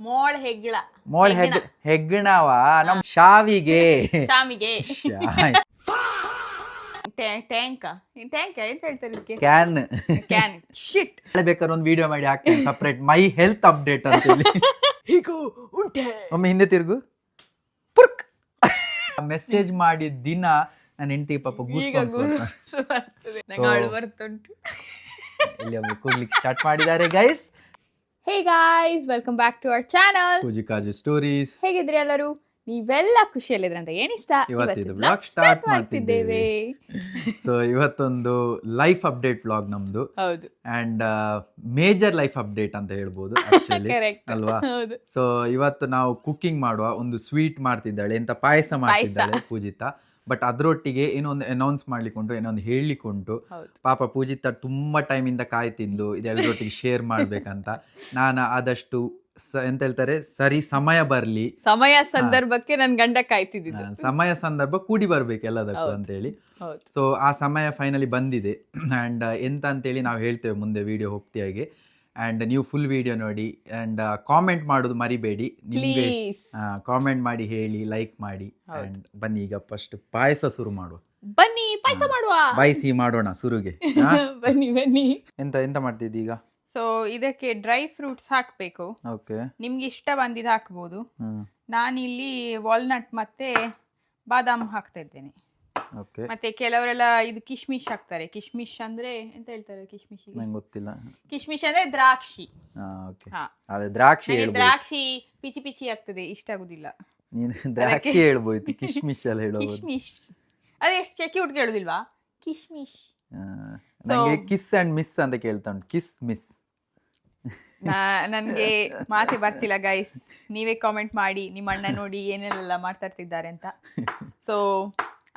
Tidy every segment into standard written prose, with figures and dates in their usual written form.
ಮೋಳ್ ಹೆಗ್ಗಳ ಮೋಳ್ ಹೆಗ್ಗಣವ ನಮ್ ಶಾವಿಗೆ ಶಾಮಿಗೆ tank tank ಎಂತ ಹೇಳ್ತಾರೆ ಇದಕ್ಕೆ? Can can. ಶಿಟ್. ಬೇಕಾದ್ರೆ ಒಂದು ವಿಡಿಯೋ ಮಾಡಿ ಹಾಕ್ತೇನೆ ಸಪ್ರೇಟ್ ಮೈ ಹೆಲ್ತ್ ಅಪ್ಡೇಟ್ ಅಂತ ಹೇಳಿ. ಹೀಗೂ ಉಂಟೆ. ಒಮ್ಮೆ ಹಿಂದೆ ತಿರುಗು. ಪುರ್ಕ್ ಮೆಸೇಜ್ ಮಾಡಿದ ದಿನ ನನ್ನ ಹೆಂಡತಿ ಪಾಪ ಬರ್ತುಂಟು. ಇಲ್ಲಿ ಒಮ್ಮೆ ಕೂಗ್ಲಿಕ್ಕೆ ಸ್ಟಾರ್ಟ್ ಮಾಡಿದ್ದಾರೆ guys. Hey guys, welcome back to our channel Pooji Kaju stories. ಹೇಗಿದ್ರಿ ಎಲ್ಲರೂ? ನೀವೆಲ್ಲ ಖುಷಿಯಲ್ಲಿದ್ರೆ ಅಂತ ಎಣಿಸ್ತಾ ಇವತ್ತಿದು ವ್ಲಾಗ್ ಸ್ಟಾರ್ಟ್ ಮಾಡ್ತಿದ್ದೇವೆ. ಸೊ ಇವತ್ತೊಂದು ಲೈಫ್ ಅಪ್ಡೇಟ್ ವ್ಲಾಗ್ ನಮ್ದು. ಹೌದು. ಅಂಡ್ ಮೇಜರ್ ಲೈಫ್ ಅಪ್ಡೇಟ್ ಅಂತ ಹೇಳ್ಬೋದು ಅಲ್ವಾ? ಸೊ ಇವತ್ತು ನಾವು ಕುಕಿಂಗ್ ಮಾಡುವ ಒಂದು ಸ್ವೀಟ್ ಮಾಡ್ತಿದ್ದಾಳೆ, ಎಂತ ಪಾಯಸ ಮಾಡ್ತಿದ್ದಾಳೆ ಪೂಜಿತಾ. ಬಟ್ ಅದರೊಟ್ಟಿಗೆ ಏನೊಂದು ಅನೌನ್ಸ್ ಮಾಡ್ಲಿಕ್ಕುಂಟು, ಏನೊಂದು ಹೇಳಲಿಕ್ಕುಂಟು. ಪಾಪ ಪೂಜಿತಾ ತುಂಬಾ ಟೈಮಿಂದ ಕಾಯ್ತಿದ್ದು ಇದೆಲ್ಲರೊಟ್ಟಿಗೆ ಶೇರ್ ಮಾಡ್ಬೇಕಂತ. ನಾನು ಆದಷ್ಟು ಎಂತ ಹೇಳ್ತಾರೆ ಸರಿ ಸಮಯ ಬರ್ಲಿ, ಸಮಯ ಸಂದರ್ಭಕ್ಕೆ ನನ್ ಗಂಡ ಕಾಯ್ತಿದ್ದ, ಸಮಯ ಸಂದರ್ಭ ಕೂಡಿ ಬರ್ಬೇಕು ಎಲ್ಲದಕ್ಕೂ ಅಂತ ಹೇಳಿ. ಸೊ ಆ ಸಮಯ ಫೈನಲಿ ಬಂದಿದೆ. ಅಂಡ್ ಎಂತ ಅಂತೇಳಿ ನಾವು ಹೇಳ್ತೇವೆ ಮುಂದೆ ವಿಡಿಯೋ ಹೋಗ್ತಿಯಾಗೆ. ಅಂಡ್ ನೀವು ಫುಲ್ ವಿಡಿಯೋ ನೋಡಿ ಅಂಡ್ ಕಾಮೆಂಟ್ ಮಾಡೋದು ಮರಿಬೇಡಿ. ನಿಮ್ಗೆ ಕಾಮೆಂಟ್ ಮಾಡಿ ಹೇಳಿ, ಲೈಕ್ ಮಾಡಿ. ಅಂಡ್ ಬನ್ನಿ ಈಗ ಫಸ್ಟ್ ಪಾಯಸ ಶುರು ಮಾಡುವ. ಬನ್ನಿ ಪಾಯಸ ಮಾಡುವ, ಬಾಯಿಸಿ ಮಾಡೋಣ ಶುರುಗೆ. ಬನ್ನಿ ಬನ್ನಿ. ಎಂತ ಮಾಡ್ತಿದ್ದಿ ಈಗ? ಸೊ ಇದಕ್ಕೆ ಡ್ರೈ ಫ್ರೂಟ್ಸ್ ಹಾಕ್ಬೇಕು. ಓಕೆ, ನಿಮ್ಗೆ ಇಷ್ಟ ಬಂದಿದ್ದು ಹಾಕ್ಬೋದು. ನಾನಿಲ್ಲಿ ವಾಲ್ನಟ್ ಮತ್ತೆ ಬಾದಾಮ್ ಹಾಕ್ತಾ ಇದ್ದೇನೆ. ಮತ್ತೆ ಕೆಲವರೆಲ್ಲ ಇದು ಕಿಶ್ಮಿಶ್ ಹಾಕ್ತಾರೆ. ಕಿಶ್ಮಿಶ್ ಅಂದ್ರೆ ಎಂತ ಹೇಳ್ತಾರೆ? ಕಿಶ್ಮಿಶ್ ನಂಗೆ ಗೊತ್ತಿಲ್ಲ. ಕಿಶ್ಮಿಶ್ ಅಂದ್ರೆ ದ್ರಾಕ್ಷಿ. ದ್ರಾಕ್ಷಿ ಪಿಚಿ ಪಿಚಿ ಆಗ್ತದೆ, ಇಷ್ಟ ಆಗುದಿಲ್ಲ. ದ್ರಾಕ್ಷಿ ಹೇಳ್ಬೋಯ್ತು, ಕಿಶ್ಮಿಶ್ ಎಲ್ಲ ಹೇಳೋದು. ಕಿಶ್ಮಿಶ್ ಅದೇ ಎಷ್ಟು ಕ್ಯೂಟ್ ಕೇಳುದಿಲ್ವಾ? ಕಿಶ್ಮಿಶ್. ನಂಗೆ ಕಿಸ್ ಅಂಡ್ ಮಿಸ್ ಅಂತ ಕೇಳ್ತಾ ಉಂಟು. ಕಿಸ್ ಮಿಸ್ ನನ್ಗೆ ಮಾತೆ ಬರ್ತಿಲ್ಲ ಗೈಸ್. ನೀವೇ ಕಾಮೆಂಟ್ ಮಾಡಿ ನಿಮ್ಮ ಅಣ್ಣ ನೋಡಿ ಏನೆಲ್ಲ ಮಾತಾಡ್ತಿದ್ದಾರೆ ಅಂತ. ಸೊ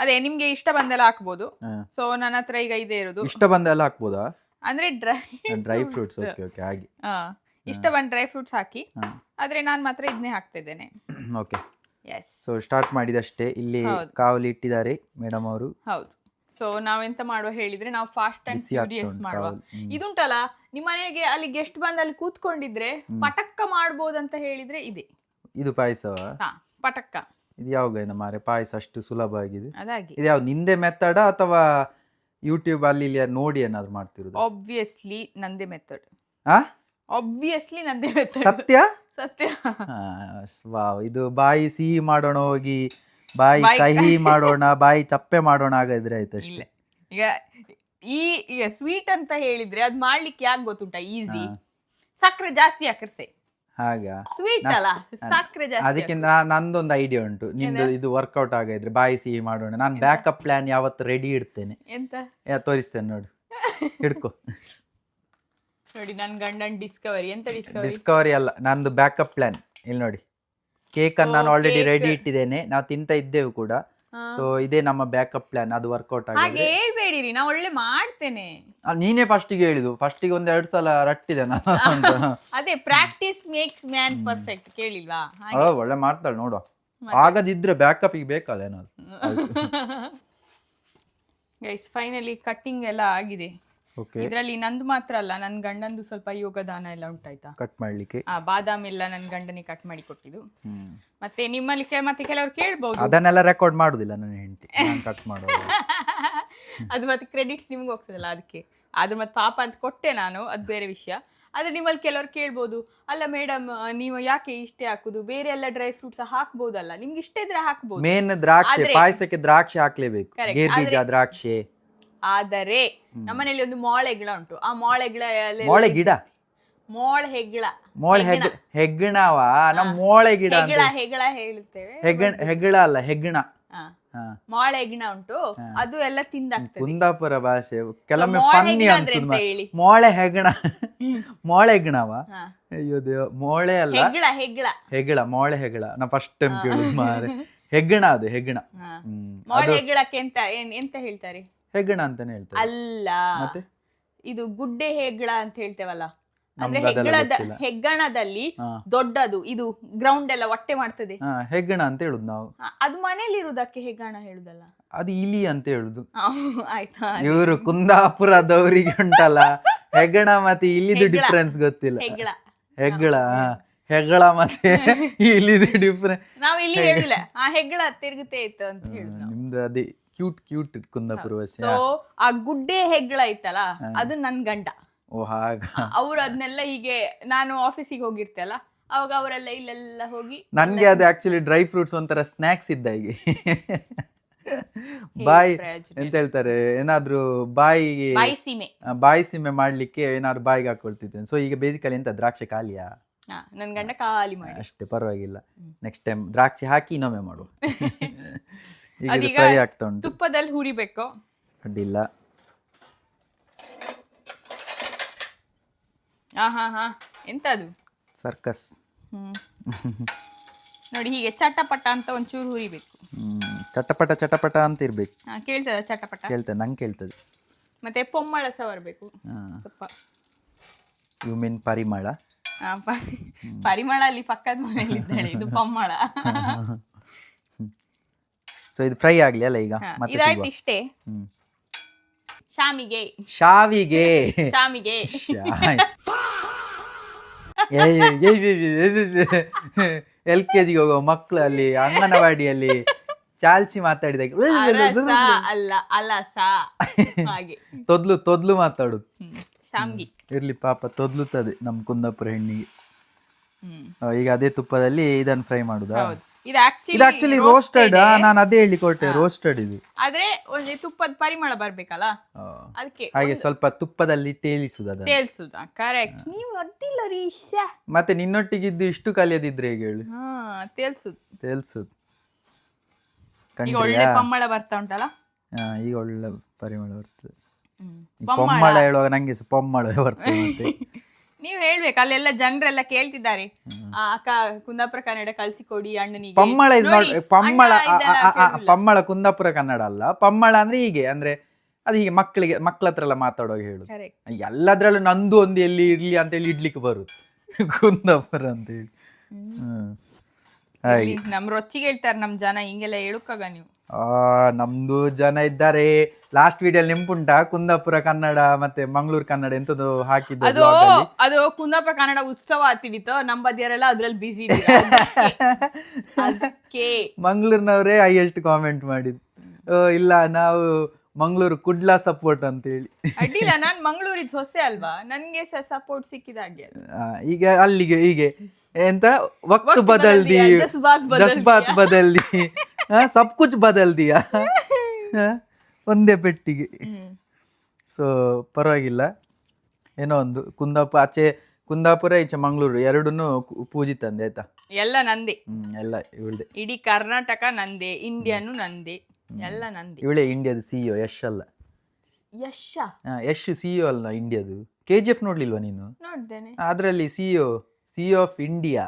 ಅದೇ ನಿಮ್ಗೆ ಇಷ್ಟ ಬಂದೆಲ್ಲ ಹಾಕ್ಬೋದು. ಸೊ ನನ್ನ ಹತ್ರ ಈಗ ಇದೇ ಇರೋದು. ಇಷ್ಟ ಬಂದೆಲ್ಲ ಹಾಕ್ಬೋದಾ? ಅಂದ್ರೆ ಡ್ರೈ ಫ್ರೂಟ್ಸ್. ಓಕೆ ಓಕೆ, ಹಾಗೆ ಇಷ್ಟ ಬಂದ ಡ್ರೈ ಫ್ರೂಟ್ಸ್ ಹಾಕಿ. ಆದ್ರೆ ನಾನು ಮಾತ್ರ ಇದನ್ನೇ ಹಾಕ್ತಾ ಇದ್ದೇನೆ. Okay, yes. ಸೊ ಸ್ಟಾರ್ಟ್ ಮಾಡಿದಷ್ಟೇ. ಇಲ್ಲಿ ಕಾವಲಿ ಇಟ್ಟಿದ್ದಾರೆ ಮೇಡಮ್ ಅವರು. ಹೌದು. ಸೊ ನಾವೆಂತ ಮಾಡುವ ಹೇಳಿದ್ರೆ, ನಾವು ಫಾಸ್ಟ್ ಅಂಡ್ ಫ್ಯೂರಿಯಸ್ ಮಾಡುವ. ಇದುಂಟಲ್ಲ, ನಿಮ್ಮ ಮನೆಗೆ ಅಲ್ಲಿ ಗೆಸ್ಟ್ ಬಂದು ಅಲ್ಲಿ ಕೂತ್ಕೊಂಡಿದ್ರೆ ಪಟಕ್ಕ ಮಾಡ್ಬೋದಂತ ಹೇಳಿದ್ರೆ ಇದೆ. ಇದು ಪಾಯಸವ? ಪಟಕ್ಕ. ಇದು ಯಾವಾಗ ಮಾರೆ ಪಾಯಸ ಅಷ್ಟು ಸುಲಭ ಆಗಿದೆ? ಅದಾಗಿ ಇದು ಯಾವ್ದು ನಿಂದೆ ಮೆಥಡ್ ಅಥವಾ ಯೂಟ್ಯೂಬ್ ಅಲ್ಲಿ ಇಲ್ಲಿ ನೋಡಿ ಏನಾದ್ರು ಮಾಡ್ತಿರೋದು? ಆಬ್ವಿಯಸ್ಲಿ ನಂದೇ ಮೆಥಡ್. ಆಬ್ವಿಯಸ್ಲಿ ನಂದೇ ಮೆಥಡ್. ಸತ್ಯ ಸತ್ಯ. ವಾವ್. ಇದು ಬಾಯಿ ಸಿಹಿ ಮಾಡೋಣ ಹೋಗಿ ಬಾಯಿ ಕಹಿ ಮಾಡೋಣ, ಬಾಯಿ ಚಪ್ಪೆ ಮಾಡೋಣ ಆಗಿದ್ರೆ ಆಯ್ತು ಅಷ್ಟೇ. ಈಗ ಸ್ವೀಟ್ ಅಂತ ಹೇಳಿದ್ರೆ ಅದ್ ಮಾಡ್ಲಿಕ್ಕೆ ಯಾಕೆ ಗೊತ್ತುಂಟಾ? ಈಸಿ. ಸಕ್ಕರೆ ಜಾಸ್ತಿ ಹಾಕರ್ಸೆ ಹಾಗ ಸ್ವೀಟ್ ಅಲ್ಲ, ಸಕ್ಕರೆ ಜಾಸ್ತಿ. ಅದಕ್ಕೆ ನಂದೊಂದು ಐಡಿಯಾ ಉಂಟು. ನಿಂದು ಇದು ವರ್ಕೌಟ್ ಆಗಿದ್ರೆ ಬಾಯಿ ಸಿಹಿ ಮಾಡೋಣ. ನಾನು ಬ್ಯಾಕಪ್ ಪ್ಲಾನ್ ಯಾವತ್ತು ರೆಡಿ ಇಡ್ತೇನೆ. ಎಂತ ತೋರಿಸ್ತೇನೆ ನೋಡು, ಹಿಡ್ಕೊ. ನೋಡಿ ನನ್ ಗಂಡನ್ ಡಿಸ್ಕವರಿ. ಎಂತ ಡಿಸ್ಕವರಿ ಅಲ್ಲ, ನಂದು ಬ್ಯಾಕಪ್ ಪ್ಲಾನ್. ಇಲ್ಲಿ ನೋಡಿ, ಕೇಕ್ ಅನ್ನು ನಾನು ಆಲ್ರೆಡಿ ರೆಡಿ ಇಟ್ಟಿದ್ದೇನೆ. ನಾವು ತಿಂತ ಇದ್ದೇವೆ ಕೂಡ. ಸೊ ಇದೇ ನಮ್ಮ ಬ್ಯಾಕಪ್ ಪ್ಲಾನ್. ಅದು ವರ್ಕೌಟ್ ಆಗಿದೆ. ಹೇಳ್ಬೇಡಿರಿ, ನಾ ಒಳ್ಳೆ ಮಾಡ್ತೇನೆ. ನೀನೇ ಫಸ್ಟಿಗೆ ಹೇಳಿದು. ಫಸ್ಟಿಗೆ 1-2 ಸಲ ರಟ್ಟಿದೆ ನಾನು. ಅದೇ ಪ್ರಾಕ್ಟೀಸ್ ಮೇಕ್ಸ್ ಮ್ಯಾನ್ ಪರ್ಫೆಕ್ಟ್, ಕೇಳಿಲ್ವಾ? ಒಳ್ಳೆ ಮಾಡ್ತಾಳೆ ನೋಡುವ. ಆಗದಿದ್ರೆ ಬ್ಯಾಕಪ್ ಗೆ ಬೇಕಲ್ಲ ಏನಾದ್ರು. ಗೈಸ್ ಫೈನಲಿ ಕಟ್ಟಿಂಗ್ ಎಲ್ಲ ಆಗಿದೆ. ಇದ್ರಲ್ಲಿ ನಂದು ಮಾತ್ರ ಅಲ್ಲ, ನನ್ ಗಂಡಂದು ಸ್ವಲ್ಪ ಯೋಗದಾನ ಎಲ್ಲ ಉಂಟಾಯ್ತಾ ಕಟ್ ಮಾಡ್ಲಿಕ್ಕೆ. ಬಾದಾಮ್ ಎಲ್ಲ ನನ್ ಗಂಡನಿಗೆ ಕಟ್ ಮಾಡಿ ಕೊಟ್ಟಿದ್ದು. ಮತ್ತೆ ನಿಮ್ಮಲ್ಲಿ ಮತ್ತೆ ಕೆಲವರು ಕೇಳ್ಬಹುದು, ಅದನ್ನೆಲ್ಲ ರೆಕಾರ್ಡ್ ಮಾಡುದಿಲ್ಲ ನನ್ನ ಹೆಂಡತಿ, ಕಟ್ ಮಾಡೋದು. ಅದು ಮತ್ತೆ ಕ್ರೆಡಿಟ್ಸ್ ನಿಮ್ಗೆ ಹೋಗ್ತದಲ್ಲ, ಅದಕ್ಕೆ. ಆದ್ರೆ ಮತ್ತೆ ಪಾಪ ಅಂತ ಕೊಟ್ಟೆ ನಾನು, ಅದು ಬೇರೆ ವಿಷಯ. ಆದ್ರೆ ನಿಮ್ಮಲ್ಲಿ ಕೆಲವರು ಕೇಳ್ಬೋದು, ಅಲ್ಲ ಮೇಡಮ್ ನೀವು ಯಾಕೆ ಇಷ್ಟೇ ಹಾಕುದು, ಬೇರೆ ಎಲ್ಲ ಡ್ರೈ ಫ್ರೂಟ್ಸ್ ಹಾಕ್ಬೋದಲ್ಲ, ನಿಮ್ಗೆ ಇಷ್ಟ ಇದ್ರೆ ಹಾಕ್ಬೋದು. ಮೇನ್ ದ್ರಾಕ್ಷಿ ಪಾಯಸಕ್ಕೆ ದ್ರಾಕ್ಷಿ ಹಾಕ್ಲೇಬೇಕು, ಗೇರ್ಬೀಜ ದ್ರಾಕ್ಷಿ. ಆದರೆ ನಮ್ಮನೇಲಿ ಒಂದು ಮೊಳೆ ಗಿಡ ಉಂಟು. ಆ ಮೊಳೆ ಗಿಡ ಮೊಳೆ ಹೆಗ್ಗಣವ ನಮ್ಮ ಮೊಳೆ ಗಿಡ ಹೆಗ್ಗಳ ಹೇಳುತ್ತೇವೆ. ಹೆಗ್ಗಳ ಅಲ್ಲ, ಹೆಗ್ಗಣ. ಮೊಳೆ ಗಿಡ ಉಂಟು, ಅದು ಎಲ್ಲ ತಿಂದಾಗ್ತದೆ. ಕುಂದಾಪುರ ಭಾಷೆ ಕೆಲವೊಮ್ಮೆ ಫನ್ನಿ ಅನ್ಸುತ್ತೆ. ಮೊಳೆ ಹೆಗ್ಗಣ, ಮೊಳೆ ಹೆಗ್ಗಣವ. ಅಯ್ಯೋ ದೇವ, ಮೊಳೆ ಅಲ್ಲ, ಹೆಗ್ಗಳ. ಮೊಳೆ ಹೆಗ್ಗಳ ನಾ ಫಸ್ಟ್ ಟೈಮ್ ಕೇಳುದು ಮಾರೆ. ಹೆಗ್ಗಣ, ಅದು ಹೆಗ್ಗಣ. ಮೊಳೆ ಹೆಗ್ಗಳಕ್ಕೆ ಎಂತ ಹೇಳ್ತಾರೆ? ಹೆಗ್ಗಣ ಅಂತಾನೆ ಹೇಳ್ತಾರೆ. ಅಲ್ಲ, ಮತ್ತೆ ಇದು ಗುಡ್ಡೆ ಹೆಗ್ಗಳ ಅಂತ ಹೇಳ್ತೇವಲ್ಲ. ಅಂದ್ರೆ ಹೆಗ್ಗಣದಲ್ಲಿ ದೊಡ್ಡದು, ಇದು ಗ್ರೌಂಡ್ ಎಲ್ಲ ಹೊಟ್ಟೆ ಮಾಡ್ತದೆ, ಹೆಗ್ಗಣ ಅಂತ ಹೇಳುದು ನಾವು. ಅದು ಮನೇಲಿ ಇರುವುದಕ್ಕೆ ಹೆಗ್ಗಣ ಹೇಳುದಲ್ಲ, ಅದು ಇಲಿ ಅಂತ ಹೇಳುದು. ಆಯ್ತಾ? ಇವರು ಕುಂದಾಪುರದವರಿಗೆ ಉಂಟಲ್ಲ ಹೆಗ್ಗಣ ಮತ್ತೆ ಇಲಿದು ಡಿಫ್ರೆನ್ಸ್ ಗೊತ್ತಿಲ್ಲ. ಹೆಗ್ಗಳ ಹೆಗಳ ಮತ್ತೆ ಇಲ್ಲಿದು ಡಿಫ್ರೆಂಟ್. ನಾವ್ ಇಲ್ಲಿ ಹೇಳಿಲ್ಲ ಆ ಹೆಗ್ಗಳ ತಿರುಗುತ್ತೆ ಇತ್ತು ಅಂತ ಹೇಳಿದ್ವಿ. ನಿಮ್ದು ಅದೇ ಕ್ಯೂಟ್ ಕುಂದಾಪುರ ವಾಸಿ. ಸೊ ಆ ಗುಡ್ಡೆ ಹೆಗ್ಗಳ ಐತಲ್ಲ ಅದು ನನ್ ಗಂಡ. ಓ ಹಾಗ. ಅವ್ರು ಅದನ್ನೆಲ್ಲ ಹೀಗೆ ನಾನು ಆಫೀಸಿಗೆ ಹೋಗಿರ್ತೇಲ್ಲ ಅವಾಗ ಅವರೆಲ್ಲ ಇಲ್ಲೆಲ್ಲ ಹೋಗಿ. ನನ್ಗೆ ಅದು ಆಕ್ಚುಲಿ ಡ್ರೈ ಫ್ರೂಟ್ಸ್ ಒಂಥರ ಸ್ನಾಕ್ಸ್ ಇದ್ದಾಗೆ. ಬಾಯಿ ಎಂತ ಹೇಳ್ತಾರೆ, ಏನಾದ್ರು ಬಾಯಿಗೆ ಬಾಯಿ ಸೀಮೆ ಮಾಡ್ಲಿಕ್ಕೆ ಏನಾದ್ರು ಬಾಯಿಗೆ ಹಾಕೊಳ್ತಿದ್ದೇನೆ. ಸೊ ಈಗ ಬೇಸಿಕಲಿ ಎಂತ ದ್ರಾಕ್ಷಿ ಖಾಲಿಯಾ? ನನ್ ಗಂಡ ಖಾಲಿ ಮಾಡಿ ಅಷ್ಟೇ, ಪರವಾಗಿಲ್ಲ. ನೆಕ್ಸ್ಟ್ ಟೈಮ್ ದ್ರಾಕ್ಷಿ ಹಾಕಿ ಇನ್ನೊಮ್ಮೆ ಮಾಡು. ಈಗ ಫ್ರೈ ಆಗ್ತಾ ಉಂಟು, ತುಪ್ಪದಲ್ಲಿ ಹುರಿಬೇಕು. ಅಡ್ಡಿಲ್ಲ. ಹಾ ಎಂತ ಅದು ಸರ್ಕಸ್. ನೋಡಿ ಹೀಗೆ ಚಟಪಟ ಅಂತ ಒಂಚೂರು ಹುರಿಬೇಕು. ಚಟಪಟ ಅಂತ ಇರ್ಬೇಕು. ಕೇಳ್ತದ ಚಟಪಟ? ಕೇಳ್ತದೆ, ನಂಗೆ ಕೇಳ್ತದೆ. ಮತ್ತೆ ಪೊಮ್ಮಳ ಸಹ ಬರ್ಬೇಕು ಸ್ವಲ್ಪ. ಯು ಮೀನ್ ಪರಿಮಳ? ಪರಿಮಳ ಅಲ್ಲಿ ಪಕ್ಕದ ಮನೆಯಲ್ಲಿ ಇದ್ದಾಳೆ, ಇದು ಪೊಮ್ಮಳ. ಸೊ ಇದು ಫ್ರೈ ಆಗ್ಲಿ ಅಲ್ಲ ಈಗ? ಇದಾಯ್ತು ಇಷ್ಟೇ. ಶಾವಿಗೆ LKG ಹೋಗೋ ಮಕ್ಕಳು ಅಲ್ಲಿ ಅಂಗನವಾಡಿಯಲ್ಲಿ ಚಾಲ್ಸಿ ಮಾತಾಡಿದಾಗ ತೊದ್ಲು ಮಾತಾಡುದು. ಇರ್ಲಿ ಪಾಪ, ತೊದ್ಲುತ್ತದೆ ನಮ್ ಕುಂದಾಪುರ ಹೆಣ್ಣಿಗೆ. ಈಗ ಅದೇ ತುಪ್ಪದಲ್ಲಿ ಇದನ್ನು ಫ್ರೈ ಮಾಡುದಾ? ಇದು ಆಕ್ಚುಲಿ ರೋಸ್ಟೆಡ್. ನಾನು ಅದೇ ಹೇಳಿ ಕೊಟ್ಟೆ, ರೋಸ್ಟೆಡ್ ಇದು. ಆದ್ರೆ ಒಂದು ತುಪ್ಪದ ಪರಿಮಳ ಬರ್ಬೇಕಲ್ಲ, ಅದಕ್ಕೆ ಹಾಗೆ ಸ್ವಲ್ಪ ತುಪ್ಪದಲ್ಲಿ ತೇಲಿಸುದ. ಕರೆಕ್ಟ್. ನೀವು ಅಡ್ಡಿಲ್ಲ ರೀಶ. ಮತ್ತೆ ನಿನ್ನೊಟ್ಟಿಗಿದ್ದು ಇಷ್ಟು ಕಲಿಯದಿದ್ರೆ ಹೇಗೆ ಹೇಳು? ತೇಲ್ಸುದು. ಈಗ ಒಳ್ಳೆ ಪಮ್ಮಳ ಬರ್ತಾ ಉಂಟಲ್ಲ. ಈಗ ಒಳ್ಳೆ ಪರಿಮಳ ಬರ್ತದೆ. ಪೊಮ್ಮಳ ಹೇಳುವಾಗ ನಂಗೆ ಪೊಮ್ಮಳ ಬರ್ತದೆ. ನೀವ್ ಹೇಳ್ಬೇಕು, ಅಲ್ಲೆಲ್ಲ ಜನರೆಲ್ಲ ಕೇಳ್ತಿದ್ದಾರೆ, ಅಕ್ಕ ಕುಂದಾಪುರ ಕನ್ನಡ ಕಳ್ಸಿಕೊಡಿ ಅಣ್ಣನಿಗೆ. ಪಮ್ಮಳ ಕುಂದಾಪುರ ಕನ್ನಡ ಅಲ್ಲ. ಪಮ್ಮಳ ಅಂದ್ರೆ ಹೀಗೆ, ಅಂದ್ರೆ ಅದು ಹೀಗೆ ಮಕ್ಕಳ ಹತ್ರ ಎಲ್ಲ ಮಾತಾಡುವಾಗ ಹೇಳುದು. ಎಲ್ಲದ್ರಲ್ಲೂ ನಂದು ಒಂದು ಎಲ್ಲಿ ಇರ್ಲಿ ಅಂತ ಹೇಳಿ ಇಡ್ಲಿಕ್ಕೆ ಬರುದು ಕುಂದಾಪುರ ಅಂತ ಹೇಳಿ. ನಮ್ ರೊಚ್ಚಿಗೆ ಹೇಳ್ತಾರೆ ನಮ್ ಜನ, ಹಿಂಗೆಲ್ಲ ಹೇಳುಕಾಗ ನೀವು. ನಮ್ದು ಜನ ಇದ್ದಾರೆ. ಲಾಸ್ಟ್ ವಿಡಿಯೋ ನೆಂಪುಂಟಾ? ಕುಂದಾಪುರ ಕನ್ನಡ ಮತ್ತೆ ಮಂಗಳೂರು ಕನ್ನಡ ಎಂತದ್ದು ಹಾಕಿದ್ದು. ಅದು ಕುಂದಾಪುರ ಕನ್ನಡ ಉತ್ಸವ ಆಗ್ತಿತ್ತು, ನಮ್ಮ ಬದಿಯರೆಲ್ಲ ಅದ್ರಲ್ಲಿ ಬಿಸಿ. ಮಂಗಳೂರಿನವರೇ ಹೈಯೆಸ್ಟ್ ಕಾಮೆಂಟ್ ಮಾಡಿದ್ದು, ಇಲ್ಲ ನಾವು ಮಂಗಳೂರು ಕುಡ್ಲಾ ಸಪೋರ್ಟ್ ಅಂತ ಹೇಳಿ. ಅಡ್ಡಿಲ್ಲ, ನಾನ್ ಮಂಗಳೂರಿದ್ ಹೊಸೆ ಅಲ್ವಾ, ನನ್ಗೆ ಸಪೋರ್ಟ್ ಸಿಕ್ಕಿದಾಗೆ. ಈಗ ಅಲ್ಲಿಗೆ ಹೀಗೆ ಎಂತ ವಕ್ತ್ ಬದಲ್ದಿ, ಜಜ್ಬಾತ್ ಬದಲ್ದಿ, ಸಬ್ ಕುಚ್ ಬದಲ್ ದಿಯಾ ಒಂದೇ ಪೆಟ್ಟಿಗೆ. ಸೊ ಪರವಾಗಿಲ್ಲ, ಏನೋ ಒಂದು ಕುಂದಾಪುರ ಈಚೆ ಮಂಗಳೂರು ಎರಡನ್ನೂ ಪೂಜಿ ತಂದೆ ಆಯ್ತಾ. ಎಲ್ಲ ನಂದೆ, ಎಲ್ಲ ಇವಳ್ದೆ. ಇಡೀ ಕರ್ನಾಟಕ ನಂದೆ, ಇಂಡಿಯಾನು ನಂದೆ, ಎಲ್ಲ ನಂದೆ. ಇವಳೇ ಇಂಡಿಯಾದ CEO. ಯಶ್ ಅಲ್ಲ, ಯಶ್ CEO ಅಲ್ಲ ಇಂಡಿಯಾದು. KGF ನೋಡ್ಲಿಲ್ವಾ ನೀನು? ನೋಡ್ದೇನೆ, ಅದ್ರಲ್ಲಿ CEO ಆಫ್ ಇಂಡಿಯಾ.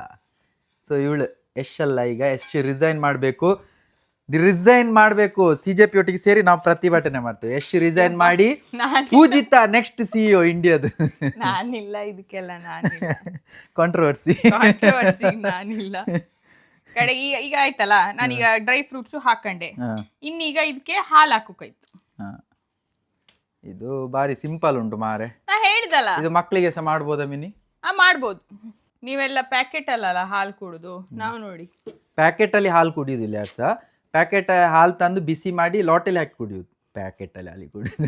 ಸೊ ಇವಳು ಯಶ್ ಅಲ್ಲ. ಈಗ ಯಶ್ ರಿಸೈನ್ ಮಾಡಬೇಕು. CJP ಒಟ್ಟಿಗೆ ಸೇರಿ ನಾವು ಪ್ರತಿಭಟನೆ ಮಾಡ್ತೇವೆ. ಯಶ್ ರಿಸೈನ್ ಮಾಡಿ ಪೂಜಿತಾ ನೆಕ್ಸ್ಟ್ CEO ಇಂಡಿಯಾದು. ನಾನಿಲ್ಲ ಇದಕ್ಕೆಲ್ಲ, ಕಾಂಟ್ರವರ್ಸಿ ನಾನಿಲ್ಲ. ಕಡೆಗೆ ಈಗ ಆಯ್ತಲ್ಲ, ನಾನೀಗ ಡ್ರೈ ಫ್ರೂಟ್ಸ್ ಹಾಕೊಂಡೆ, ಇನ್ನೀಗ ಇದಕ್ಕೆ ಹಾಲು ಹಾಕೋಕಾಯ್ತು. ಇದು ಬಾರಿ ಸಿಂಪಲ್ ಉಂಟು ಮಾರೆ. ಹೇಳಿದಲ್ಲ, ಇದು ಮಕ್ಕಳಿಗೆ ಸಹ ಮಾಡ್ಬೋದಾ ಮಿನಿ? ಮಾಡ್ಬೋದು. ನೀವೆಲ್ಲ ಪ್ಯಾಕೆಟ್ ಅಲ್ಲ ಹಾಲು ಕುಡುದು, ನಾವು ನೋಡಿ ಪ್ಯಾಕೆಟ್ ಅಲ್ಲಿ ಹಾಲು ಕುಡಿಯುದಿಲ್ಲ. ಯಾಕೆ ಸಹ ಪ್ಯಾಕೆಟ್ ಹಾಲು ತಂದು ಬಿಸಿ ಮಾಡಿ ಲಾಟಲ್ಲಿ ಹಾಕಿ ಕುಡಿಯುದು. ಪ್ಯಾಕೆಟ್ ಅಲ್ಲಿ ಹಾಲು ಕುಡಿಯುದು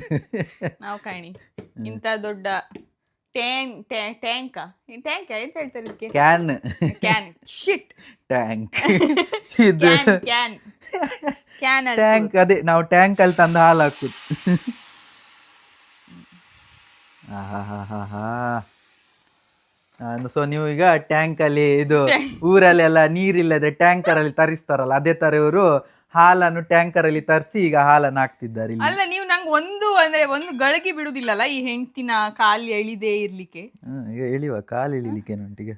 ನಾವು ಕಾಣಿ. ಇಂತ ದೊಡ್ಡ ಟ್ಯಾಂಕ್ ಎಂತ ಹೇಳ್ತಾರೆ ಇದಕ್ಕೆ? Can shit tank. ಇದು ಟ್ಯಾಂಕ್. ಅದೇ ನಾವು ಟ್ಯಾಂಕ್ ಅಲ್ಲಿ ತಂದು ಹಾಲು ಹಾಕುದು. ಸೊ ನೀವು ಈಗ ಟ್ಯಾಂಕ್ ಅಲ್ಲಿ, ಇದು ಊರಲ್ಲೆಲ್ಲ ನೀರಿಲ್ಲದೆ ಟ್ಯಾಂಕರ್ ಅಲ್ಲಿ ತರಿಸ್ತಾರಲ್ಲ, ಅದೇ ತರ ಇವರು ಹಾಲನ್ನು ಟ್ಯಾಂಕರ್ ಅಲ್ಲಿ ತರಿಸಿ ಈಗ ಹಾಲನ್ನು ಹಾಕ್ತಿದ್ದಾರೆ. ಅಲ್ಲ, ನೀವು ನಂಗೆ ಒಂದು ಗಳಿಗೆ ಬಿಡುದಿಲ್ಲಲ್ಲ ಈ ಹೆಂಡ್ತಿನ ಕಾಲು ಎಳಿದೇ ಇರ್ಲಿಕ್ಕೆ. ಈಗ ಎಳಿವ ಕಾಲು ಎಳಿಲಿಕ್ಕೆ ಉಂಟೀಗ.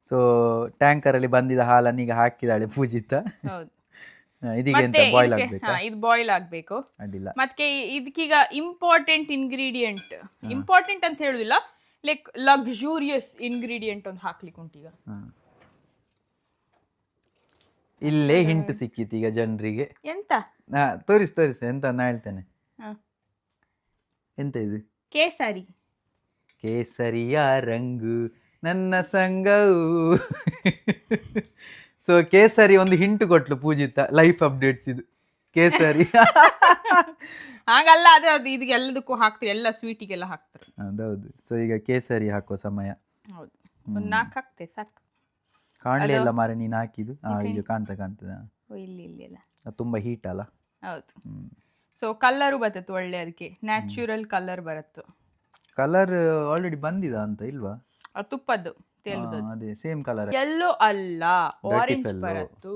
ಸೊ ಟ್ಯಾಂಕರ್ ಅಲ್ಲಿ ಬಂದಿದ್ದ ಹಾಲನ್ನು ಈಗ ಹಾಕಿದಾಳೆ ಪೂಜಿತಾ. ಇದೀಗ ಎಂತ ಬಾಯ್ಲ್ ಆಗ್ಬೇಕಾ? ಇದು ಬಾಯ್ಲ್ ಆಗ್ಬೇಕು. ಅಡ್ಡಿಲ್ಲ. ಮತ್ತೆ ಇದಕ್ಕೀಗ ಇಂಪಾರ್ಟೆಂಟ್ ಅಂತ ಹೇಳುದಿಲ್ಲ, ಲೈಕ್ ಲಕ್ಸುರಿಯಸ್ ಇಂಗ್ರೀಡಿಯೆಂಟ್ ಒಂದು ಹಾಕ್ಲಿಕ್ಕೆ ಉಂಟೀಗ. ಇಲ್ಲೇ ಹಿಂಟ್ ಸಿಕ್ಕಿತ್ತು ಈಗ ಜನರಿಗೆ. ಎಂತ? ತೋರಿಸ್ ಎಂತ ನಾ ಹೇಳ್ತೇನೆ. ಎಂತ ಇದು? ಕೇಸರಿ. ಕೇಸರಿಯ ರಂಗು ನನ್ನ ಸಂಗವು. ಸೊ ಕೇಸರಿ ಒಂದು ಹಿಂಟ್ ಕೊಟ್ಲು ಪೂಜಿತ ಲೈಫ್ ಅಪ್ಡೇಟ್ಸ್ ಇದು ಕೇಸರಿ. ಹಾಗಲ್ಲ, ಅದು ಇದು ಎಲ್ಲದಕ್ಕೂ ಹಾಕ್ತಾರೆ, ಎಲ್ಲ ಸ್ವೀಟಿಗೆಲ್ಲ ಹಾಕ್ತಾರೆ. ಅದೌದು. ಸೊ ಈಗ ಕೇಸರಿ ಹಾಕೋ ಸಮಯ. ಹೌದು, ಒಂದು 4 ಹಾಕ್ತೆ ಸಾಕು. ಕಾಣ್ಲೇ ಇಲ್ಲ ಮಾರೆ ನೀನು ಹಾಕಿದ್ದು. ಈಗ ಕಾಣ್ತದ. ಇಲ್ಲಿ ಇಲ್ಲಿ ಎಲ್ಲ ಅದು ತುಂಬಾ ಹೀಟ್ ಅಲ್ಲ. ಹೌದು. ಸೊ ಕಲರು ಬರ್ತತ್ತು ಒಳ್ಳೆ, ಅದಕ್ಕೆ ನ್ಯಾಚುರಲ್ ಕಲರ್ ಬರತ್ತು. ಕಲರ್ ಆಲ್ರೆಡಿ ಬಂದಿದ ಅಂತ ಇಲ್ವಾ? ತುಪ್ಪದ್ದು ತೆಲುದು ಅದೇ ಸೇಮ್ ಕಲರ್. ಎಲ್ಲೋ ಅಲ್ಲ, ಆರೆಂಜ್ ಬರತ್ತು.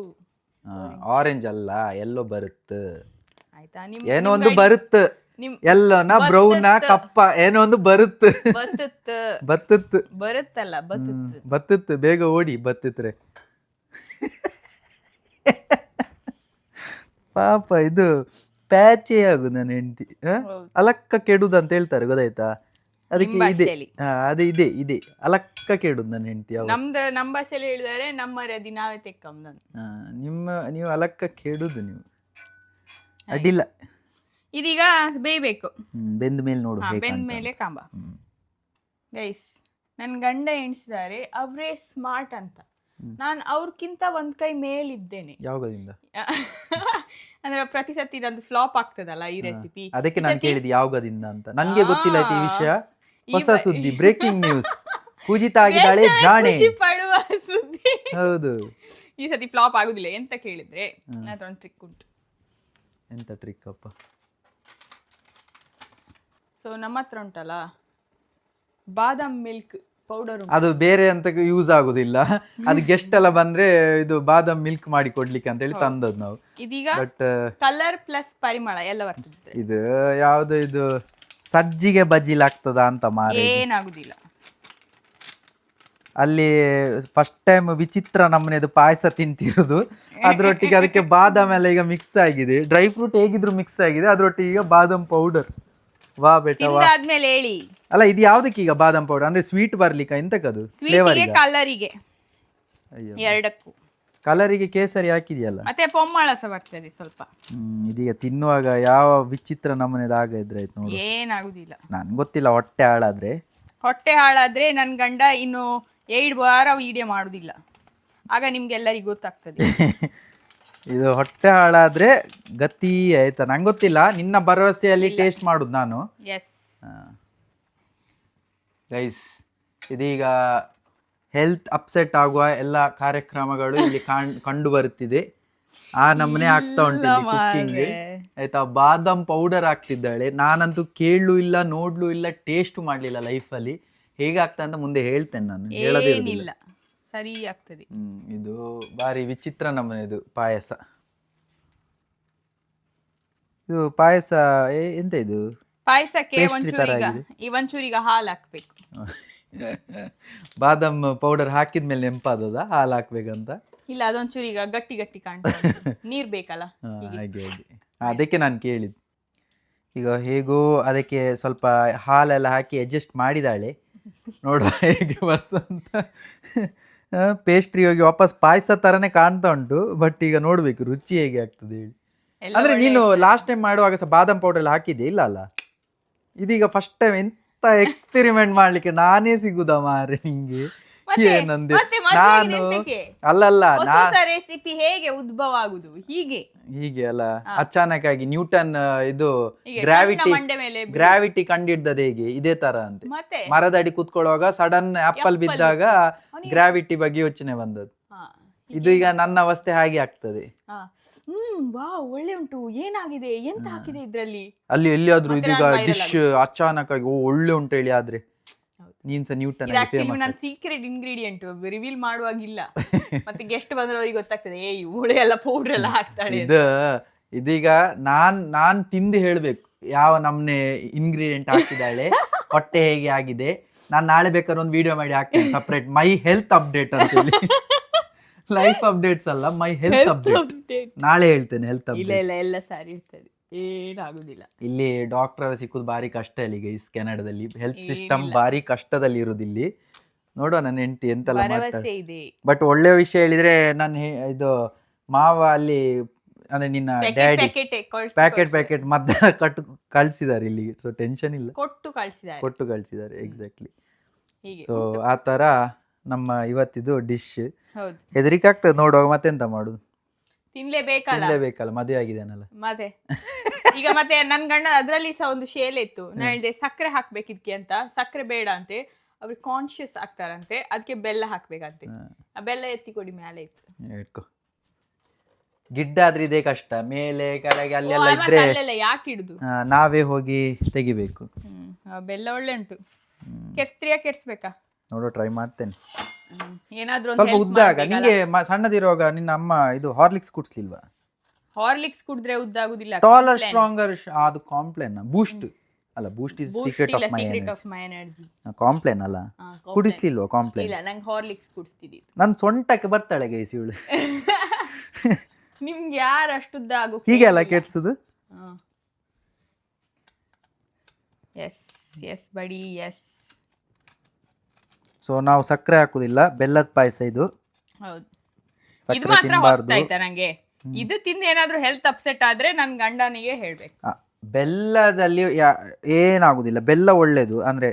ಆರೆಂಜ್ ಅಲ್ಲ, ಎಲ್ಲೋ ಬರುತ್ತೆ. ಆಯ್ತಾ? ಏನೋ ಒಂದು ಬರುತ್ತೆ, ಎಲ್ಲೋನ ಬ್ರೌನ ಕಪ್ಪ ಏನೋ ಒಂದು ಬರುತ್ತೆ. ಬತ್ತತ್ತು ಬರುತ್ತಲ್ಲ, ಬತ್ತತ್ತು. ಬೇಗ ಓಡಿ ಬತ್ತಿತ್ರೆ. ಪಾಪ ಇದು ಪ್ಯಾಚೇ ಆಗು ನನ್ನ ಹೆಂಡತಿ. ಅಲಕ್ಕ ಕೆಡುದು ಅಂತ ಹೇಳ್ತಾರೆ, ಗೊತ್ತಾಯ್ತಾ? ಅದಕ್ಕೆ ಇದೆ, ಅದೇ ಇದೆ ಅಲಕ್ಕ ಕೆಡುದು ನನ್ನ ಹೆಂಡತಿ. ನಮ್ಮ ಭಾಷೆಯಲ್ಲಿ ಹೇಳಿದರೆ ನಮ್ಮ ರದಿ ನಾವೇ ತೆಕ್ಕಮ್ಮ. ನೀವು ಅಲಕ್ಕ ಕೆಡುದು ನೀವು. ಅಡ್ಡಿಲ್ಲ, ಇದೀಗ ಬೇಯಬೇಕು. ಬೆಂದ ಮೇಲೆ ನೋಡು, ಬೆಂದ ಮೇಲೆ ಕಾಂಬ. ಗೈಸ್, ನನ್ನ ಗಂಡ ಎಣಿಸಿದ್ದಾರೆ ಅವರೇ ಸ್ಮಾರ್ಟ್ ಅಂತ. ನಾನು ಅವ್ರಕ್ಕಿಂತ ಒಂದ್ ಕೈ ಮೇಲಿದ್ದೇನೆ. ಯಾವಾಗದಿಂದ? ಅಂದ್ರೆ ಪ್ರತಿ ಸತಿ ನಂದು ಫ್ಲಾಪ್ ಆಗ್ತದಲ್ಲ ಈ ರೆಸಿಪಿ, ಅದಕ್ಕೆ ನಾನು ಕೇಳಿದ್ ಯಾವಾಗದಿಂದ ಅಂತ. ನನ್ಗೆ ಗೊತ್ತಿಲ್ಲ ಈ ವಿಷಯ. ಹೊಸ ಸುದ್ದಿ, ಬ್ರೇಕಿಂಗ್ ನ್ಯೂಸ್. ಪೂಜಿತ ಆಗಿದ್ದಾಳೆ ಜಾಣೆ. ಪಡುವ ಸುದ್ದಿ. ಹೌದು, ಈ ಸತಿ ಫ್ಲಾಪ್ ಆಗುದಿಲ್ಲ. ಎಂತ ಕೇಳಿದ್ರೆ ನನ್ನ ಒಂದು ಟ್ರಿಕ್ ಉಂಟು. ಎಂತ ಟ್ರಿಕ್ ಅಪ್ಪ? ಸೊ ನಮ್ಮ ಹತ್ರ ಉಂಟಲ್ಲ ಬಾದಾಮ್ ಮಿಲ್ಕ್ ಪೌಡರ್. ಅದು ಬೇರೆ ಅಂತ ಯೂಸ್ ಆಗುದಿಲ್ಲ. ಅದು ಗೆಸ್ಟ್ ಎಲ್ಲ ಬಂದ್ರೆ ಇದು ಬಾದಾಮ್ ಮಿಲ್ಕ್ ಮಾಡಿ ಕೊಡ್ಲಿಕ್ಕೆ ಅಂತ ಹೇಳಿ ತಂದದ್ ನಾವು. ಇದೀಗ ಬಟ್ ಕಲರ್ ಪ್ಲಸ್ ಪರಿಮಳ ಎಲ್ಲ ಬರ್ತದೆ. ಇದು ಯಾವ್ದು ಇದು ಸಜ್ಜಿಗೆ ಬಜ್ಜಿಲಾಗ್ತದ ಅಂತ ಮಾರ? ಏನಾಗುದಿಲ್ಲ. ಅಲ್ಲಿ ಫಸ್ಟ್ ಟೈಮ್ ವಿಚಿತ್ರ ನಮ್ಮನೆದು ಪಾಯಸ ತಿಂತಿರೋದು. ಅದ್ರೊಟ್ಟಿಗೆ ಅದಕ್ಕೆ ಬಾದಾಮ್ ಎಲ್ಲ ಈಗ ಮಿಕ್ಸ್ ಆಗಿದೆ. ಡ್ರೈ ಫ್ರೂಟ್ ಹೇಗಿದ್ರು ಮಿಕ್ಸ್ ಆಗಿದೆ, ಅದ್ರೊಟ್ಟಿಗೆ ಈಗ ಬಾದಾಮ್ ಪೌಡರ್. ವಾ ಬೇಟ ವಾ. ಆದ್ಮೇಲೆ ಹೇಳಿ. ಅಲ್ಲ, ಇದು ಯಾವ್ದಕ್ಕೆ ಈಗ ಬಾದಾಮ್ ಪೌಡರ್? ಅಂದ್ರೆ ಸ್ವೀಟ್ ಬರ್ಲಿಕ್ಕೆ ಎಂತಕ್ಕದು? ಫ್ಲೇವರಿಗೆ, ಕಲರಿಗೆ, ಎರಡಕ್ಕೂ. ಕಲರಿಗೆ ಕೇಸರಿ ಹಾಕಿದ್ಯಲ್ಲ, ಮತ್ತೆ ಪೊಮ್ಮಳ ಸಹ ಬರ್ತದೆ ಸ್ವಲ್ಪ. ಇದೀಗ ತಿನ್ನುವಾಗ ಯಾವ ವಿಚಿತ್ರ ನಮ್ಮನೆದಾಗ ಇದ್ರೆ ಆಯ್ತು ನೋಡಿ. ಏನಾಗುದಿಲ್ಲ. ನನ್ ಗೊತ್ತಿಲ್ಲ, ಹೊಟ್ಟೆ ಹಾಳಾದ್ರೆ ನನ್ ಗಂಡ ಇನ್ನು 7 ವಾರ ವಿಡಿಯೋ ಮಾಡುದಿಲ್ಲ. ಆಗ ನಿಮ್ಗೆಲ್ಲರಿಗೂ ಗೊತ್ತಾಗ್ತದೆ. ಇದು ಹೊಟ್ಟೆ ಹಾಳಾದ್ರೆ ಗತಿ ಆಯ್ತಾ? ನಂಗೆ ಗೊತ್ತಿಲ್ಲ, ನಿನ್ನ ಭರವಸೆಯಲ್ಲಿ ಟೇಸ್ಟ್ ಮಾಡುದು ನಾನು. ಎಸ್ ಗೈಸ್, ಇದೀಗ ಹೆಲ್ತ್ ಅಪ್ಸೆಟ್ ಆಗುವ ಎಲ್ಲ ಕಾರ್ಯಕ್ರಮಗಳು ಇಲ್ಲಿ ಕಂಡು ಬರುತ್ತಿದೆ. ಆ ನಮ್ಮನೆ ಆಗ್ತಾ ಉಂಟು ಕುಕ್ಕಿಂಗ್ ಆಯ್ತಾ. ಬಾದಾಮ್ ಪೌಡರ್ ಹಾಕ್ತಿದ್ದಾಳೆ. ನಾನಂತೂ ಕೇಳಲು ಇಲ್ಲ, ನೋಡ್ಲು ಇಲ್ಲ, ಟೇಸ್ಟ್ ಮಾಡ್ಲಿಲ್ಲ ಲೈಫಲ್ಲಿ. ಹೇಗಾಗ್ತಾ ಅಂತ ಮುಂದೆ ಹೇಳ್ತೇನೆ ನಾನು, ಹೇಳದೇ ಇಲ್ಲ. ಸರಿ ಆಗ್ತದೆ. ಇದು ಬಾರಿ ವಿಚಿತ್ರ ನಮ್ಮನೆದು ಪಾಯಸ. ಇದು ಪಾಯಸ ಎಂತ ಇದು? ಪಾಯಸಕ್ಕೆ ಒಂಚೂರಿಗ ಹಾಲು ಹಾಕ್ಬೇಕು. ಬಾದಾಮ್ ಪೌಡರ್ ಹಾಕಿದ್ಮೇಲೆ ನೆನಪಾದದ ಹಾಲು ಹಾಕ್ಬೇಕಂತ? ಇಲ್ಲ, ಅದೊಂಚೂರಿಗ ಗಟ್ಟಿ ಗಟ್ಟಿ ಕಾಣ್ತದೆ. ನೀರ್ ಬೇಕಲ್ಲ, ಹಾಗೆ ಅದಕ್ಕೆ ನಾನು ಕೇಳಿದ್ದು. ಈಗ ಹೇಗೋ ಅದಕ್ಕೆ ಸ್ವಲ್ಪ ಹಾಲೆಲ್ಲ ಹಾಕಿ ಅಡ್ಜಸ್ಟ್ ಮಾಡಿದಾಳೆ. ನೋಡುವ ಹೇಗೆ ಬರ್ತಂತ. ಪೇಸ್ಟ್ರಿ ಹೋಗಿ ವಾಪಸ್ ಪಾಯಸ ತರನೇ ಕಾಣ್ತಾ ಉಂಟು. ಬಟ್ ಈಗ ನೋಡ್ಬೇಕು ರುಚಿ ಹೇಗೆ ಆಗ್ತದೆ ಹೇಳಿ. ಅಂದ್ರೆ ನೀನು ಲಾಸ್ಟ್ ಟೈಮ್ ಮಾಡುವಾಗ ಸಹ ಬಾದಾಮ್ ಪೌಡರ್ ಎಲ್ಲ ಹಾಕಿದ್ದೆ ಇಲ್ಲ ಅಲ್ಲ? ಇದೀಗ ಫಸ್ಟ್ ಟೈಮ್ ಎಂತ ಎಕ್ಸ್ಪೆರಿಮೆಂಟ್ ಮಾಡ್ಲಿಕ್ಕೆ ನಾನೇ ಸಿಗುದ ಮಾರೆ ನಿಂಗೆ? ಏನಂದೆ ನಾನು? ಅಲ್ಲಲ್ಲ, ರೆಸಿಪಿ ಹೇಗೆ ಉದ್ಭವ ಆಗುದು? ಹೀಗೆ ಅಲ್ಲ, ಅಚಾನಕ್ ಆಗಿ ನ್ಯೂಟನ್ ಇದು ಗ್ರಾವಿಟಿ ಕಂಡಿಡ್ದದ ಹೇಗೆ ಇದೇ ತರ ಅಂತೆ. ಮರದಡಿ ಕೂತ್ಕೊಳ್ಳುವಾಗ ಸಡನ್ ಆಪಲ್ ಬಿದ್ದಾಗ ಗ್ರಾವಿಟಿ ಬಗ್ಗೆ ಯೋಚನೆ ಬಂದದ್ದು. ಇದು ಈಗ ನನ್ನ ಅವಸ್ಥೆ ಹಾಗೆ ಆಗ್ತದೆ. ಒಳ್ಳೆ ಉಂಟು. ಏನಾಗಿದೆ, ಎಂತ ಹಾಕಿದೆ ಇದ್ರಲ್ಲಿ? ಅಲ್ಲಿ ಎಲ್ಲಿಯಾದ್ರೂ ಇದೀಗ ಡಿಶ್ ಅಚಾನಕ್ ಆಗಿ ಒಳ್ಳೆ ಉಂಟು ಹೇಳಿ ಆದ್ರೆ ನೀನ್ಸ ನ್ಯೂಟನ್ ನನ್ನ ಸೀಕ್ರೆಟ್ ಇಂಗ್ರೀಡಿಯೆಂಟ್ ರಿವೀಲ್ ಮಾಡುವಾಗಿಲ್ಲ. ಮತ್ತೆ ಗೆಸ್ಟ್ ಬಂದ್ರವ್ರಿಗೆ ಗೊತ್ತಾಗ್ತದೆ, ಹುಳಿ ಎಲ್ಲ ಪೌಡರ್ ಎಲ್ಲ ಹಾಕ್ತಾಳೆ. ಇದೀಗ ನಾನ್ ತಿಂದು ಹೇಳ್ಬೇಕು ಯಾವ ನಮ್ನೆ ಇಂಗ್ರೀಡಿಯೆಂಟ್ ಹಾಕಿದಾಳೆ, ಹೊಟ್ಟೆ ಹೇಗೆ ಆಗಿದೆ. ನಾನ್ ನಾಳೆ ಬೇಕಾದ್ರೆ ಒಂದು ವಿಡಿಯೋ ಮಾಡಿ ಹಾಕ್ತೇನೆ ಸಪ್ರೇಟ್, ಮೈ ಹೆಲ್ತ್ ಅಪ್ಡೇಟ್ ಅಂತ ಹೇಳಿ. ಲೈಫ್ ಅಪ್ಡೇಟ್ಸ್ ಅಲ್ಲ, ಮೈ ಹೆಲ್ತ್ ಅಪ್ಡೇಟ್. ನಾಳೆ ಹೇಳ್ತೇನೆ ಹೆಲ್ತ್ ಅಪ್ಡೇಟ್. ಎಲ್ಲ ಸರಿ ಇರ್ತದೆ, ಏನಾಗುದಿಲ್ಲ. ಇಲ್ಲಿ ಡಾಕ್ಟರ್ ಸಿಕ್ಕುದು ಬಾರಿ ಕಷ್ಟ ಇಲ್ಲಿ ಗೈಸ್. ಕೆನಡಾದಲ್ಲಿ ಹೆಲ್ತ್ ಸಿಸ್ಟಮ್ ಬಾರಿ ಕಷ್ಟದಲ್ಲಿ ಇರುದಿಲ್ಲಿ. ನೋಡುವ ನನ್ನ ಹೆಂಡತಿ ಎಂತೆಲ್ಲ ಮಾಡ್ತಾರೆ. ಬಟ್ ಒಳ್ಳೆ ವಿಷಯ ಹೇಳಿದ್ರೆ ಇದು ಮಾವ ಅಲ್ಲಿ ಅಂದ್ರೆ ನಿನ್ನ ಡ್ಯಾಡಿ ಪ್ಯಾಕೆಟ್ ಮದ್ದ ಕಟ್ಟು ಕಳ್ಸಿದ್ದಾರೆ ಇಲ್ಲಿಗೆ. ಸೊ ಟೆನ್ಷನ್ ಇಲ್ಲ, ಕೊಟ್ಟು ಕಳ್ಸಿದ್ದಾರೆ ಎಕ್ಸಾಕ್ಟ್ಲಿ. ಸೊ ಆ ತರ ನಮ್ಮ ಇವತ್ತಿದು ಡಿಶ್. ಹೆದರಿಕೆ ಆಗ್ತದೆ ನೋಡುವಾಗ, ಮತ್ತೆಂತ ಮಾಡುದು, ತಿನ್ಲೇಬೇಕಲ್ಲ, ಮದುವೆ ಆಗಿದ್ದಾನಲ್ಲ ಮತ್ತೆ. ಈಗ ಮತ್ತೆ ನನ್ ಗಂಡ ಅದ್ರಲ್ಲಿ ಸಹ ಒಂದು ಶೇಲೆ ಇತ್ತು, ನಾ ಹೇಳಿದೆ ಸಕ್ಕರೆ ಹಾಕ್ಬೇಕಿದ್ಕೆ ಅಂತ, ಸಕ್ಕರೆ ಬೇಡ ಅಂತೆ, ಅವ್ರಿಗೆ ಕಾನ್ಶಿಯಸ್ ಆಗ್ತಾರಂತೆ, ಅದಕ್ಕೆ ಬೆಲ್ಲ ಹಾಕ್ಬೇಕಂತೆ. ಆ ಬೆಲ್ಲ ಎತ್ತಿ ಕೊಡಿ ಮೇಲೆ ಇತ್ತು. ಇಟ್ಕೋ, ಗಿಡ್ಡ ಆದ್ರೆ ಇದೇ ಕಷ್ಟ, ಮೇಲೆ ಕೆಳಗೆ ಅಲ್ಲೆಲ್ಲ ಇದ್ರೆ ಯಾಕೆ ಇಡುದು, ನಾವೇ ಹೋಗಿ ತೆಗಿಬೇಕು. ಬೆಲ್ಲ ಒಳ್ಳೆ ಉಂಟು. ಕೆಡ್ಸ್ತ್ರಿಯಾ ಕೆಡ್ಸ್ಬೇಕಾ ನೋಡೋ, ಟ್ರೈ ಮಾಡ್ತೇನೆ. ಏನಾದ್ರೂ ಸ್ವಲ್ಪ ಉದ್ದ ಆಗ. ನಿಂಗೆ ಸಣ್ಣದಿರುವಾಗ ನಿನ್ನ ಅಮ್ಮ ಇದು ಹಾರ್ಲಿಕ್ಸ್ ಕುಡ್ಸ್ಲಿಲ್ವಾ? ಹಾರ್ಲಿಕ್ಸ್ ಕುಡಿದ್ರೆ ಉದ್ದ ಆಗುದಿಲ್ಲ. ಟಾಲರ್ ಸ್ಟ್ರಾಂಗರ್, ಅದು ಕಾಂಪ್ಲೇನ್. ಬೂಸ್ಟ್ ಅಲ್ಲ, Boost is secret of my energy. Complan ಅಲ್ಲ, ಕುಡಿಸ್ಲಿಲ್ವಾ ಕಾಂಪ್ಲೇನ್? ಇಲ್ಲ, ನಂಗೆ ಹಾರ್ಲಿಕ್ಸ್ ಕುಡಿಸ್ತಿದ್ದಿ. ನನ್ ಸೊಂಟಕ್ಕೆ ಬರ್ತಾಳೆ ಗೈಸ್ ಇವಳು. ನಿಮ್ಗೆ ಯಾರು ಅಷ್ಟುದ್ದ ಆಗು ಹೀಗೆ ಅಲ್ಲ ಕೆಡ್ಸುದು. ಎಸ್ ಎಸ್ ಬಡಿ ಎಸ್. ಸೊ ನಾವು ಸಕ್ಕರೆ ಹಾಕುದಿಲ್ಲ, ಬೆಲ್ಲದ ಪಾಯಸ ಇದು. ಹೌದು, ಇದು ಮಾತ್ರ ಹೊಸ್ತಾಯ್ತಾ ನಂಗೆ. ಇದು ತಿಂದು ಏನಾದ್ರೂ ಹೆಲ್ತ್ ಅಪ್ಸೆಟ್ ಆದ್ರೆ ನನ್ ಗಂಡನಿಗೆ ಹೇಳ್ಬೇಕು. ಬೆಲ್ಲದಲ್ಲಿ ಏನಾಗುದಿಲ್ಲ, ಬೆಲ್ಲ ಒಳ್ಳೇದು, ಅಂದ್ರೆ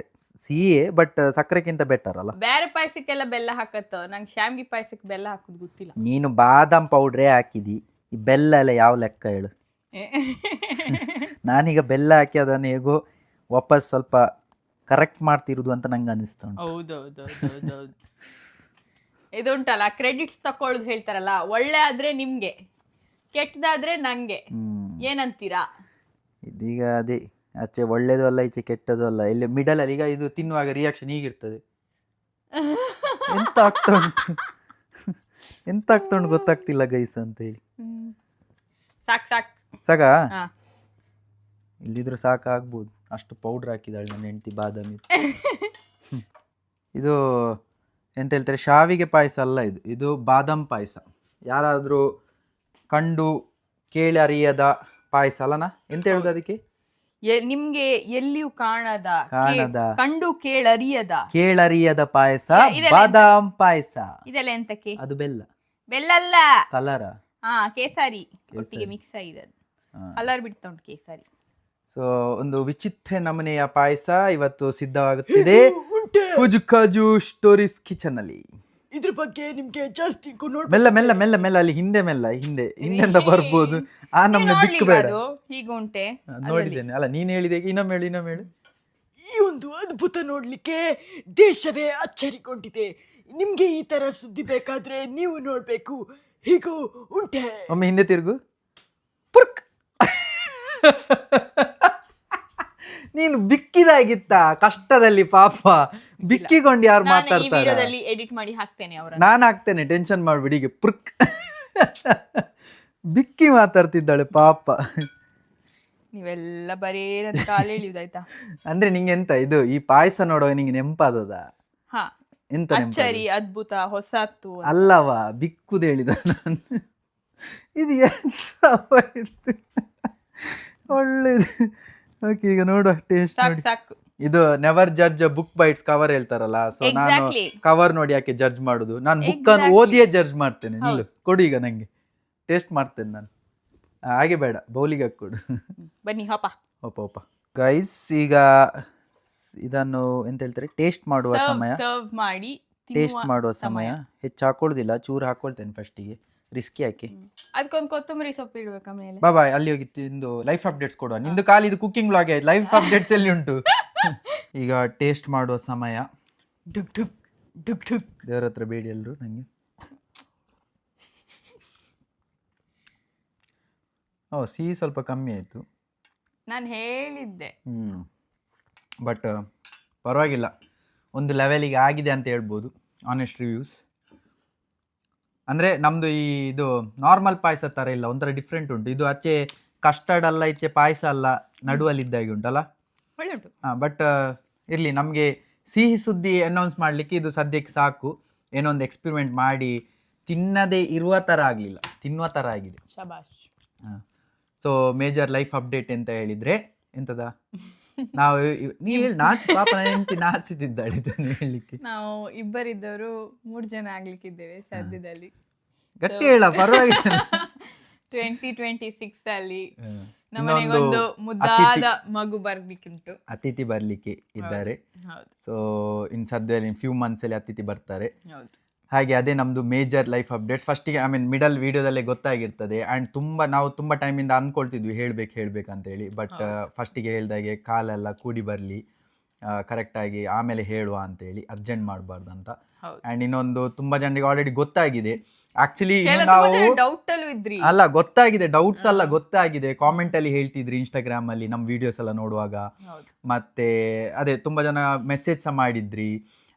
ಸಿಹಿ, ಬಟ್ ಸಕ್ಕರೆಗಿಂತ ಬೆಟರ್ ಅಲ್ಲ. ಬೇರೆ ಪಾಯಸಕ್ಕೆಲ್ಲ ಬೆಲ್ಲ ಹಾಕತ್ತ, ನಂಗೆ ಶಾಮ್ಗಿ ಪಾಯಸಕ್ಕೆ ಬೆಲ್ಲ ಹಾಕುದು ಗೊತ್ತಿಲ್ಲ. ನೀನು ಬಾದಾಮ್ ಪೌಡ್ರೇ ಹಾಕಿದಿ, ಈ ಬೆಲ್ಲ ಎಲ್ಲ ಯಾವ ಲೆಕ್ಕ ಹೇಳು. ನಾನೀಗ ಬೆಲ್ಲ ಹಾಕಿ ಅದನ್ನು ಹೇಗೋ ವಾಪಸ್ ಸ್ವಲ್ಪ ಕರೆಕ್ಟ್ ಮಾಡ್ತಿರುದು ಅಂತ ನಂಗೆ ಅನಿಸ್ತಾ ಉಂಟು. ಹೌದೌದೌದೌದು. ಇದು ಉಂಟಲ್ಲ, ಕ್ರೆಡಿಟ್ಸ್ ತಕೊಳ್ಳೋದು ಹೇಳ್ತಾರಲ್ಲ, ಒಳ್ಳೆ ಆದ್ರೆ ನಿಮ್ಗೆ, ಕೆಟ್ಟದಾದ್ರೆ ನಂಗೆ, ಏನಂತೀರಾ? ಇದೀಗ ಅದೇ, ಆಚೆ ಒಳ್ಳೇದು ಅಲ್ಲ, ಈಚೆ ಕೆಟ್ಟದು ಅಲ್ಲ, ಇಲ್ಲಿ ಮಿಡಲ್ ಅಲ್ಲಿ. ಈಗ ಇದು ತಿನ್ನುವಾಗ ರಿಯಾಕ್ಷನ್ ಹೀಗಿರ್ತದೆ. ಎಂತ ಆಗ್ತಾ ಉಂಟು ಗೊತ್ತಾಗ್ತಿಲ್ಲ ಗೈಸ್ ಅಂತ ಹೇಳಿ. ಸಾಕಾ? ಇಲ್ಲಿದ್ರು ಸಾಕಾಗ್ಬೋದು, ಅಷ್ಟು ಪೌಡ್ರ್ ಹಾಕಿದಾಳೆ ನನ್ನ ಹೆಂಡತಿ, ಬಾದಾಮಿ. ಇದು ಎಂತ ಹೇಳ್ತಾರೆ, ಶಾವಿಗೆ ಪಾಯಸ ಅಲ್ಲ ಇದು, ಇದು ಬಾದಾಮ್ ಪಾಯಸ. ಯಾರಾದರೂ ಕಂಡು ಕೇಳಿ ಅರಿಯದ ಪಾಯಸ ಅಲ್ಲನಾ? ಎಂತ ಹೇಳುದು ಅದಕ್ಕೆ? ನಿಮ್ಗೆ ಎಲ್ಲಿಯೂ ಕಾಣದ ಕಂಡು ಕೇಳರಿಯದ ಪಾಯಸ, ಬಾದಾಮ್ ಪಾಯಸ. ಇದೆಲ್ಲ ಎಂತಕ್ಕೆ? ಅದು ಬೆಲ್ಲ ಅಲ್ಲ, ಕಲರ. ಕೇಸರಿ ಒಟ್ಟಿಗೆ ಮಿಕ್ಸ್ ಆಗಿದೆ, ಕಲರ್ ಬಿಡ್ತಾ ಉಂಟು ಕೇಸರಿ. ಸೊ ಒಂದು ವಿಚಿತ್ರ ನಮನೆಯ ಪಾಯಸ ಇವತ್ತು ಸಿದ್ಧವಾಗುತ್ತಿದೆ ಫುಜುಕಾಜು ಸ್ಟೋರೀಸ್ ಕಿಚನ್ ಅಲ್ಲಿ. ಇದ್ರ ಬಗ್ಗೆ ನಿಮ್ಗೆ ಜಾಸ್ತಿ ಮೆಲ್ಲ ಮೆಲ್ಲ ಮೆಲ್ಲ ಮೆಲ್ಲ ಅಲ್ಲಿ ಹಿಂದೆಂದ ಬರ್ಬೋದು. ಆ ನಮ್ಗೆ ದಿಕ್ಕು ಬೇಡ. ಹೀಗುಂಟೆ ನೋಡಿದ್ದೇನೆ ಅಲ್ಲ, ನೀನ್ ಹೇಳಿದೆ. ಇನ್ನೊಮ್ಮೆ ಹೇಳು. ಈ ಒಂದು ಅದ್ಭುತ ನೋಡ್ಲಿಕ್ಕೆ ದೇಶವೇ ಅಚ್ಚರಿಕೊಂಡಿದೆ. ನಿಮ್ಗೆ ಈ ತರ ಸುದ್ದಿ ಬೇಕಾದ್ರೆ ನೀವು ನೋಡ್ಬೇಕು. ಹೀಗೂ ಉಂಟೆ. ಒಮ್ಮೆ ಹಿಂದೆ ತಿರುಗು. ಪುರ್ಕ್. ನೀನು ಬಿಕ್ಕಿದಾಗಿತ್ತ ಕಷ್ಟದಲ್ಲಿ, ಪಾಪ ಬಿಕ್ಕಿಕೊಂಡು ಯಾರು ಮಾತಾಡ್ತಾರೆ? ಎಡಿಟ್ ಮಾಡಿ ಹಾಕ್ತೇನೆ, ನಾನು ಹಾಕ್ತೇನೆ, ಟೆನ್ಷನ್ ಮಾಡ್ಬಿಡಿ. ಈಗ ಪುರ್ಕ್ ಬಿಕ್ಕಿ ಮಾತಾಡ್ತಿದ್ದಾಳೆ ಪಾಪ. ನೀವೆಲ್ಲ ಬರೀ ಕಾಲು ಎಳೆಯುದಾಯ್ತಾ? ಅಂದ್ರೆ ನಿಂಗೆ ಎಂತ ಇದು, ಈ ಪಾಯಸ ನೋಡುವಾಗ ನಿಂಗೆ ನೆಂಪಾದದ? ಎಂತ ಅಚ್ಚರಿ, ಅದ್ಭುತ, ಹೊಸತ್ತು ಅಲ್ಲವಾ? ಬಿಕ್ಕುದು ಹೇಳಿದ ನಾನು. ಇದು ಒಳ್ಳೇದು. ಓಕೆ, ಈಗ ನೋಡುವ ಟೇಸ್ಟ್. ಸಾಕು. ಇದು never judge book bites cover ಹೇಳ್ತಾರಲ್ಲ, ಸೊ ನಾನು ಕವರ್ ನೋಡಿ ಯಾಕೆ ಜಡ್ಜ್ ಮಾಡುದು? ನಾನು ಬುಕ್ ಅನ್ನು ಓದಿಯೇ ಜಡ್ಜ್ ಮಾಡ್ತೇನೆ. ನಿಲ್ಲು, ಕೊಡು ಈಗ ನಂಗೆ ಟೇಸ್ಟ್ ಮಾಡ್ತೇನೆ ನಾನು. ಹಾಗೆ ಬೇಡ, ಬೌಲಿಗೆ ಹಾಕೊಡು. ಬನ್ನಿ ಹೋಪ ಗೈಸ್, ಈಗ ಇದನ್ನು ಎಂತ ಹೇಳ್ತಾರೆ, ಟೇಸ್ಟ್ ಮಾಡುವ ಸಮಯ. ಹೆಚ್ಚು ಹಾಕೊಳ್ಳುದಿಲ್ಲ, ಚೂರು ಹಾಕೊಳ್ತೇನೆ ಫಸ್ಟಿಗೆ, ರಿಸ್ಕಿ ಹಾಕಿ. ಅದಕ್ಕೊಂದು ಕೊತ್ತಂಬರಿ ಸೊಪ್ಪು ಇಡ್ಬೇಕಾ ಮೇಲೆ? ಬಾಯ್, ಅಲ್ಲಿ ಹೋಗಿ ತಿಂದು ಲೈಫ್ ಅಪ್ಡೇಟ್ಸ್ ಕೊಡುವ. ನಿಂದು ಖಾಲಿ ಇದು ಕುಕಿಂಗ್ ಬ್ಲಾಗ್ ಆಯ್ತು, ಲೈಫ್ ಅಪ್ಡೇಟ್ಸ್ ಎಲ್ಲಿ ಉಂಟು? ಈಗ ಟೇಸ್ಟ್ ಮಾಡುವ ಸಮಯ. ದೇವರ ಹತ್ರ ಬೇಡಿ ಎಲ್ರು ನಂಗೆ. ಸಿಹಿ ಸ್ವಲ್ಪ ಕಮ್ಮಿ ಆಯ್ತು, ನಾನು ಹೇಳಿದ್ದೆ. ಬಟ್ ಪರವಾಗಿಲ್ಲ, ಒಂದು ಲೆವೆಲಿಗೆ ಆಗಿದೆ ಅಂತ ಹೇಳ್ಬೋದು. ಆನೆಸ್ಟ್ ರಿವ್ಯೂಸ್ ಅಂದರೆ ನಮ್ಮದು ಇದು ನಾರ್ಮಲ್ ಪಾಯಸ ಥರ ಇಲ್ಲ, ಒಂಥರ ಡಿಫ್ರೆಂಟ್ ಉಂಟು. ಇದು ಆಚೆ ಕಸ್ಟರ್ಡ್ ಅಲ್ಲ, ಈಚೆ ಪಾಯಸ ಅಲ್ಲ, ನಡುವಲ್ಲಿದ್ದಾಗೆ ಉಂಟಲ್ಲ. ಬಟ್ ಇರಲಿ, ನಮಗೆ ಸಿಹಿ ಸುದ್ದಿ ಅನೌನ್ಸ್ ಮಾಡಲಿಕ್ಕೆ ಇದು ಸದ್ಯಕ್ಕೆ ಸಾಕು. ಏನೋ ಒಂದು ಎಕ್ಸ್ಪೆರಿಮೆಂಟ್ ಮಾಡಿ ತಿನ್ನದೇ ಇರುವ ಥರ ಆಗಲಿಲ್ಲ, ತಿನ್ನುವ ಥರ ಆಗಿದೆ. ಸೊ ಮೇಜರ್ ಲೈಫ್ ಅಪ್ಡೇಟ್ ಅಂತ ಹೇಳಿದರೆ ಎಂತದ, ನಾವು ನೀವು ಹೇಳಿ ಪಾಪ ಹೆಂಡತಿ ನಾಚಿತಿದ್ದಾಳೆ ಹೇಳಲಿಕ್ಕೆ. ನಾವು ಇಬ್ಬರಿದ್ದವರು 3 ಜನ ಆಗ್ಲಿಕ್ಕಿದ್ದೇವೆ ಸದ್ಯದಲ್ಲಿ. ಗಟ್ಟಿ ಹೇಳ, ಪರವಾಗಿಲ್ಲ. 2026 ಅಲ್ಲಿ ನಮ್ಮ ಇನ್ನೊಂದು ಮನೆಗೊಂದು ಮುದ್ದಾದ ಮಗು ಬರ್ಲಿಕ್ಕುಂಟು. ಅತಿಥಿ ಬರ್ಲಿಕ್ಕೆ ಇದ್ದಾರೆ. ಹೌದು ಸೊ ಇನ್ ಸದ್ಯದಲ್ಲಿ ಫ್ಯೂ ಮಂತ್ಸ್ ಅಲ್ಲಿ ಅತಿಥಿ ಬರ್ತಾರೆ. ಹೌದು. ಹಾಗೆ ಅದೇ ನಮ್ದು ಮೇಜರ್ ಲೈಫ್ ಅಪ್ಡೇಟ್ಸ್. ಫಸ್ಟಿಗೆ ಮಿಡಲ್ ವಿಡಿಯೋದಲ್ಲೇ ಗೊತ್ತಾಗಿರ್ತದೆ. ಆ್ಯಂಡ್ ನಾವು ತುಂಬ ಟೈಮಿಂದ ಅನ್ಕೊಳ್ತಿದ್ವಿ ಹೇಳ್ಬೇಕಂತೇಳಿ. ಬಟ್ ಫಸ್ಟಿಗೆ ಹೇಳ್ದಾಗೆ ಕಾಲೆಲ್ಲ ಕೂಡಿ ಬರಲಿ ಕರೆಕ್ಟಾಗಿ ಆಮೇಲೆ ಹೇಳುವ ಅಂತೇಳಿ, ಅರ್ಜೆಂಟ್ ಮಾಡಬಾರ್ದು ಅಂತ. ಆ್ಯಂಡ್ ಇನ್ನೊಂದು ತುಂಬ ಜನರಿಗೆ ಆಲ್ರೆಡಿ ಗೊತ್ತಾಗಿದೆ. ಆಕ್ಚುಲಿ ನಾವು ಡೌಟ್ ಅಲ್ಲೂ ಇದ್ರಿ ಅಲ್ಲ, ಗೊತ್ತಾಗಿದೆ, ಡೌಟ್ಸ್ ಅಲ್ಲ ಗೊತ್ತಾಗಿದೆ. ಕಾಮೆಂಟ್ ಅಲ್ಲಿ ಹೇಳ್ತಿದ್ರಿ ಇನ್ಸ್ಟಾಗ್ರಾಮ್ ಅಲ್ಲಿ ನಮ್ಮ ವಿಡಿಯೋಸ್ ಎಲ್ಲ ನೋಡುವಾಗ. ಮತ್ತೆ ಅದೇ ತುಂಬಾ ಜನ ಮೆಸೇಜ್ ಸಹ ಮಾಡಿದ್ರಿ.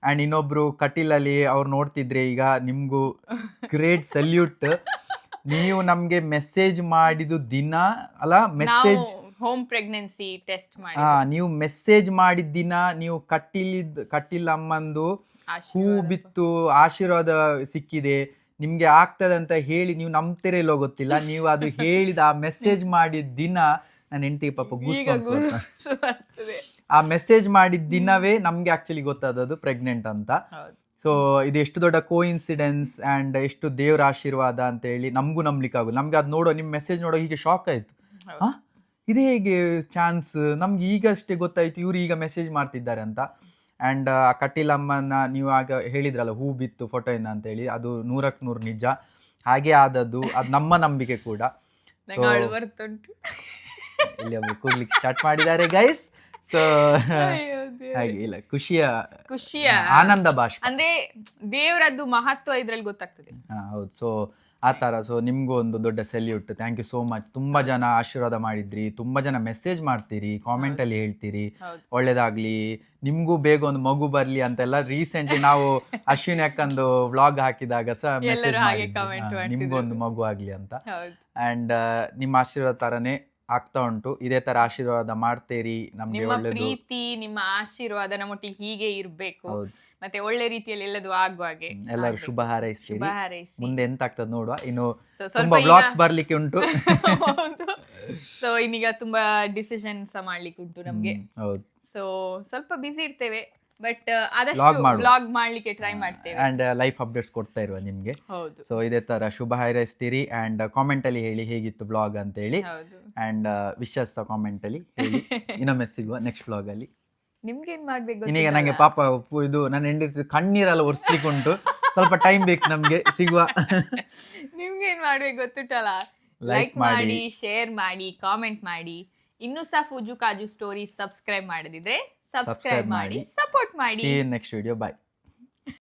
ಆ್ಯಂಡ್ ಇನ್ನೊಬ್ರು ಕಟೀಲಲ್ಲಿ ಅವ್ರು ನೋಡ್ತಿದ್ರೆ ಈಗ ನಿಮ್ಗೂ ಗ್ರೇಟ್ ಸಲ್ಯೂಟ್. ನೀವು ನಮ್ಗೆ ಮೆಸೇಜ್ ಮಾಡಿದ್ದು ದಿನ ಅಲ್ಲ, ಮೆಸೇಜ್ ಹೋಮ್ ಪ್ರೆಗ್ನೆನ್ಸಿ ಟೆಸ್ಟ್ ಮಾಡಿ ನೀವು ಮೆಸೇಜ್ ಮಾಡಿದ ದಿನ ನೀವು ಕಟೀಲ್ ಅಮ್ಮಂದು ಹೂ ಬಿತ್ತು ಆಶೀರ್ವಾದ ಸಿಕ್ಕಿದೆ ನಿಮ್ಗೆ ಆಗ್ತದೆ ಅಂತ ಹೇಳಿ ನೀವು ನಂಬ್ತಿರೋ ಇಲ್ಲೋ ಗೊತ್ತಿಲ್ಲ. ನೀವು ಅದು ಹೇಳಿದ ಆ ಮೆಸೇಜ್ ಮಾಡಿದ ದಿನ ನನ್ನ ಹೆಂಡತಿ ಪಾಪ ಆ ಮೆಸೇಜ್ ಮಾಡಿದ ದಿನವೇ ನಮ್ಗೆ ಆಕ್ಚುಲಿ ಗೊತ್ತಾದದ್ದು ಪ್ರೆಗ್ನೆಂಟ್ ಅಂತ. ಸೊ ಇದು ಎಷ್ಟು ದೊಡ್ಡ ಕೋಇನ್ಸಿಡೆನ್ಸ್ ಆ್ಯಂಡ್ ಎಷ್ಟು ದೇವರ ಆಶೀರ್ವಾದ ಅಂತ ಹೇಳಿ ನಮಗೂ ನಂಬ್ಲಿಕ್ಕೆ ಆಗೋದು. ನಮ್ಗೆ ಅದು ನೋಡೋ ನಿಮ್ಮ ಮೆಸೇಜ್ ನೋಡೋ ಹೀಗೆ ಶಾಕ್ ಆಯ್ತು. ಇದೇ ಹೇಗೆ ಚಾನ್ಸ್, ನಮ್ಗೆ ಈಗಷ್ಟೇ ಗೊತ್ತಾಯ್ತು ಇವ್ರು ಈಗ ಮೆಸೇಜ್ ಮಾಡ್ತಿದ್ದಾರೆ ಅಂತ. ಆ್ಯಂಡ್ ಆ ಕಟೀಲಮ್ಮನ ನೀವು ಆಗ ಹೇಳಿದ್ರಲ್ಲ ಹೂ ಬಿತ್ತು ಫೋಟೋಯಿಂದ ಅಂತೇಳಿ, ಅದು 100% ನಿಜ, ಹಾಗೆ ಆದದ್ದು. ಅದು ನಮ್ಮ ನಂಬಿಕೆ ಕೂಡ. ಇಲ್ಲಿ ಒಬ್ರು ಕೂಗ್ಲಿಕ್ಕೆ ಸ್ಟಾರ್ಟ್ ಮಾಡಿದ್ದಾರೆ ಗೈಸ್. ಸೊ ಹಾಗೆ ಇಲ್ಲ, ಖುಷಿಯ ಆನಂದ ಭಾಷೆ ಅಂದ್ರೆ ದೇವರದ್ದು ಮಹತ್ವ ಇದ್ರಲ್ಲಿ ಗೊತ್ತಾಗ್ತದೆ. ಹೌದು. ಸೊ ಆ ಥರ. ಸೊ ನಿಮಗೂ ಒಂದು ದೊಡ್ಡ salute. Thank you so much. ತುಂಬ ಜನ ಆಶೀರ್ವಾದ ಮಾಡಿದ್ರಿ, ತುಂಬ ಜನ ಮೆಸೇಜ್ ಮಾಡ್ತೀರಿ, ಕಾಮೆಂಟಲ್ಲಿ ಹೇಳ್ತೀರಿ ಒಳ್ಳೇದಾಗ್ಲಿ, ನಿಮಗೂ ಬೇಗ ಒಂದು ಮಗು ಬರಲಿ ಅಂತೆಲ್ಲ. ರೀಸೆಂಟ್ಲಿ ನಾವು ಅಶ್ವಿನಿ ಅಕ್ಕಂದು ವ್ಲಾಗ್ ಹಾಕಿದಾಗ ಸಹ ಮೆಸೇಜ್ ಮಾಡಿದ್ವಿ ನಿಮ್ಗೊಂದು ಮಗು ಆಗಲಿ ಅಂತ. ಆ್ಯಂಡ್ ನಿಮ್ಮ ಆಶೀರ್ವಾದ ಥರನೇ ಆಗ್ತಾ ಉಂಟು. ಇದೇ ತರ ಆಶೀರ್ವಾದ ಮಾಡ್ತೀರಿ. ನಮ್ಗೆ ಒಳ್ಳೆದು, ಪ್ರೀತಿ, ನಿಮ್ಮ ಆಶೀರ್ವಾದ ನಮ್ಮೊಟ್ಟಿಗೆ ಹೀಗೆ ಇರ್ಬೇಕು, ಮತ್ತೆ ಒಳ್ಳೆ ರೀತಿಯಲ್ಲಿ ಎಲ್ಲದೂ ಆಗುವಾಗೆ ಎಲ್ಲರೂ ಶುಭ ಹಾರೈಸ್ತೀರಿ. ಮುಂದೆ ಎಂತ ಆಗ್ತದೆ ನೋಡುವ. ಇನ್ನು ತುಂಬಾ ಬ್ಲಾಗ್ಸ್ ಬರ್ಲಿಕ್ಕೆ ಉಂಟು. ಸೊ ಇನ್ನೀಗ ತುಂಬಾ ಡಿಸಿಷನ್ಸ್ ಮಾಡ್ಲಿಕ್ಕೆ ಉಂಟು ನಮ್ಗೆ. ಸೊ ಸ್ವಲ್ಪ ಬಿಸಿ ಇರ್ತೇವೆ, ಬಟ್ ಆದಷ್ಟು ವ್ಲಾಗ್ ಮಾಡ್ಲಿಕ್ಕೆ ಟ್ರೈ ಮಾಡ್ತೇವೆ ಅಂಡ್ ಲೈಫ್ ಅಪ್ಡೇಟ್ಸ್ ಕೊಡ್ತಾ ಇರುವ ನಿಮ್ಗೆ. ಸೊ ಇದೇ ತರ ಶುಭ ಹಾರೈಸ್ತೀರಿ. ಅಂಡ್ ಕಾಮೆಂಟ್ ಅಲ್ಲಿ ಹೇಳಿ ಹೇಗಿತ್ತು ಬ್ಲಾಗ್ ಅಂತ ಹೇಳಿ. ಅಂಡ್ ವಿಶಸ್ ಕಾಮೆಂಟ್ ಅಲ್ಲಿ ಹೇಳಿ. ಇನ್ನೊಮ್ಮೆ ಸಿಗುವ ನೆಕ್ಸ್ಟ್ ಬ್ಲಾಗ್ ಅಲ್ಲಿ. ನಿಮ್ಗೆ ಏನ್ ಮಾಡ್ಬೇಕು ಇನ್ನೀಗ ನಂಗೆ ಪಾಪ ಇದು ನನ್ನ ಹೆಂಡತಿ ಕಣ್ಣೀರೆಲ್ಲ ಒರೆಸ್ಲಿಕ್ಕೆ ಉಂಟು, ಸ್ವಲ್ಪ ಟೈಮ್ ಬೇಕು ನಮ್ಗೆ. ಸಿಗುವ. ನಿಮ್ಗೆ ಏನ್ ಮಾಡ್ಬೇಕು ಗೊತ್ತುಂಟಲ್ಲ, ಲೈಕ್ ಮಾಡಿ, ಶೇರ್ ಮಾಡಿ, ಕಾಮೆಂಟ್ ಮಾಡಿ. ಇನ್ನೂ ಸಹ ಫುಜು ಕಾಜು ಸ್ಟೋರಿ ಸಬ್ಸ್ಕ್ರೈಬ್ ಮಾಡದಿದ್ರೆ ಸಬ್ಸ್ಕ್ರೈಬ್ ಮಾಡಿ, ಸಪೋರ್ಟ್ ಮಾಡಿ. See you in next video. Bye.